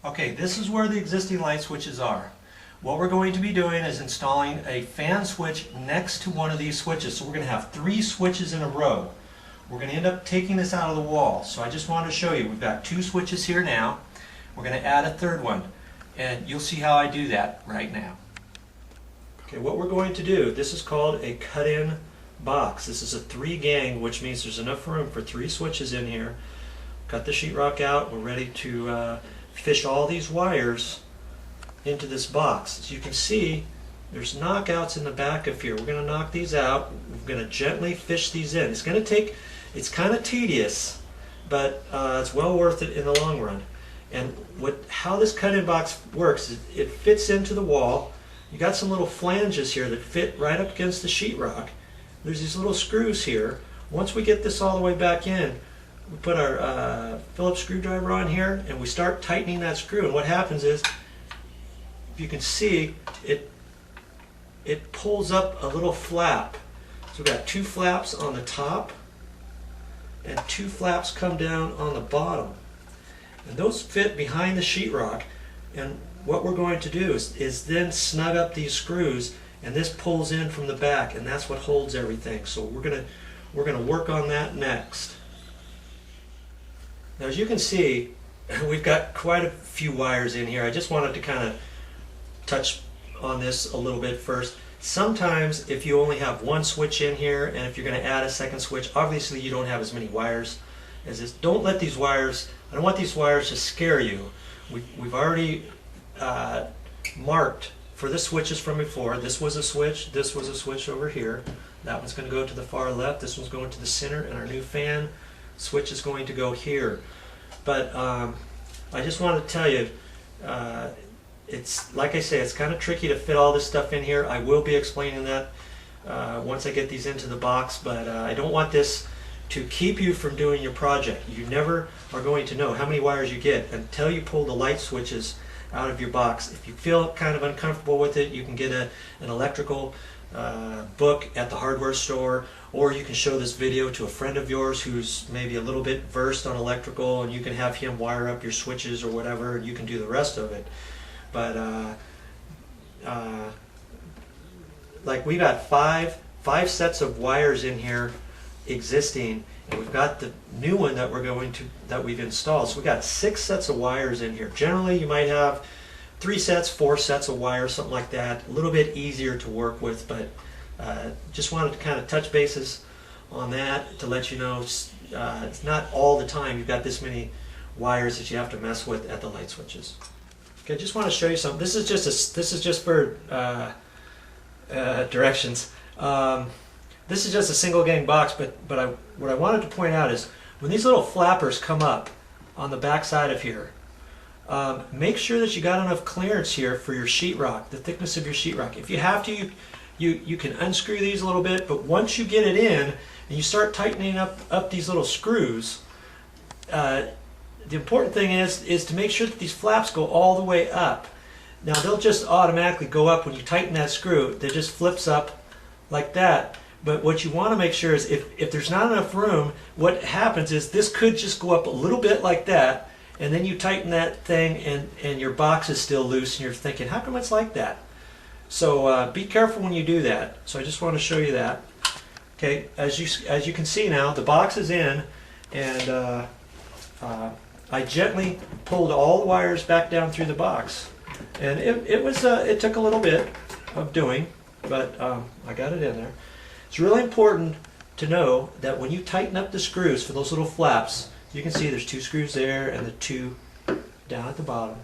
Okay, this is where the existing light switches are. What we're going to be doing is installing a fan switch next to one of these switches. So we're going to have 3 switches in a row. We're going to end up taking this out of the wall. So I just wanted to show you, we've got 2 switches here now. We're going to add a 3rd one. And you'll see how I do that right now. Okay, what we're going to do, this is called a cut-in box. This is a 3-gang, which means there's enough room for 3 switches in here. Cut the sheetrock out. We're ready to fish all these wires into this box. As you can see, there's knockouts in the back of here. We're going to knock these out. We're going to gently fish these in. It's going to take, it's kind of tedious, but it's well worth it in the long run. And how this cut-in box works is it fits into the wall. You got some little flanges here that fit right up against the sheetrock. There's these little screws here. Once we get this all the way back in, we put our Phillips screwdriver on here and we start tightening that screw. And what happens is, if you can see, it pulls up a little flap. So we've got 2 flaps on the top and 2 flaps come down on the bottom. And those fit behind the sheetrock. And what we're going to do is then snug up these screws, and this pulls in from the back, and that's what holds everything. So we're gonna work on that next. Now, as you can see, we've got quite a few wires in here. I just wanted to kind of touch on this a little bit first. Sometimes if you only have 1 switch in here, and if you're going to add a 2nd switch, obviously you don't have as many wires as this. Don't let these wires, I don't want these wires to scare you. We've already marked for the switches from before. This was a switch, this was a switch over here. That one's going to go to the far left, this one's going to the center, and our new fan switch is going to go here. But I just want to tell you, it's like I say, it's kind of tricky to fit all this stuff in here. I will be explaining that once I get these into the box, but I don't want this to keep you from doing your project. You never are going to know how many wires you get until you pull the light switches out of your box. If you feel kind of uncomfortable with it, you can get an electrical book at the hardware store, or you can show this video to a friend of yours who's maybe a little bit versed on electrical, and you can have him wire up your switches or whatever, and you can do the rest of it. But like, we got five sets of wires in here existing, and we've got the new one that we've installed. So we got 6 sets of wires in here. Generally you might have 3 sets, 4 sets of wires, something like that. A little bit easier to work with, but just wanted to kind of touch bases on that to let you know it's not all the time you've got this many wires that you have to mess with at the light switches. Okay, I just want to show you something. This is just for directions. This is just a single gang box, but what I wanted to point out is when these little flappers come up on the back side of here, make sure that you got enough clearance here for your sheetrock, the thickness of your sheetrock. If you have to, you can unscrew these a little bit, but once you get it in and you start tightening up these little screws, the important thing is to make sure that these flaps go all the way up. Now, they'll just automatically go up when you tighten that screw. It just flips up like that. But what you want to make sure is if there's not enough room, what happens is this could just go up a little bit like that, and then you tighten that thing and your box is still loose, and you're thinking, how come it's like that? So be careful when you do that. So I just want to show you that. Okay, as you can see now, the box is in, and I gently pulled all the wires back down through the box, and it took a little bit of doing, but I got it in there. It's really important to know that when you tighten up the screws for those little flaps, you can see there's 2 screws there and the 2 down at the bottom.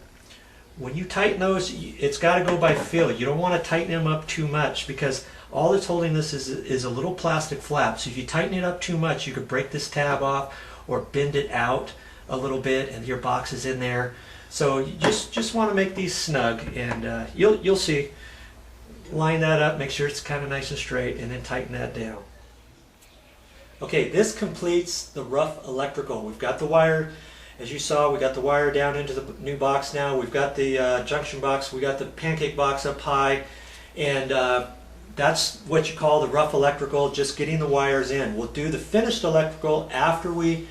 When you tighten those, it's got to go by feel. You don't want to tighten them up too much, because all that's holding this is a little plastic flap. So if you tighten it up too much, you could break this tab off or bend it out a little bit, and your box is in there. So you just want to make these snug, and you'll see. Line that up, make sure it's kind of nice and straight, and then tighten that down. Okay, this completes the rough electrical. We've got the wire, as you saw, we got the wire down into the new box now. We've got the junction box, we got the pancake box up high, and that's what you call the rough electrical, just getting the wires in. We'll do the finished electrical after we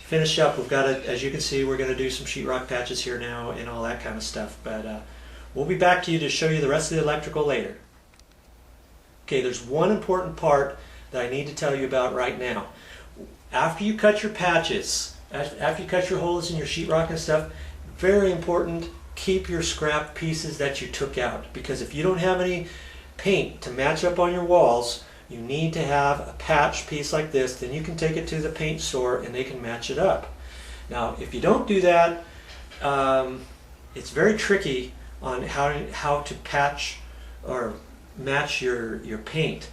finish up. We've got to, as you can see, we're going to do some sheetrock patches here now and all that kind of stuff. But we'll be back to you to show you the rest of the electrical later. Okay, there's one important part that I need to tell you about right now. After you cut your patches, after you cut your holes in your sheetrock and stuff, very important, keep your scrap pieces that you took out. Because if you don't have any paint to match up on your walls, you need to have a patch piece like this. Then you can take it to the paint store and they can match it up. Now, if you don't do that, it's very tricky on how to patch or match your paint.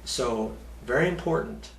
So, very important.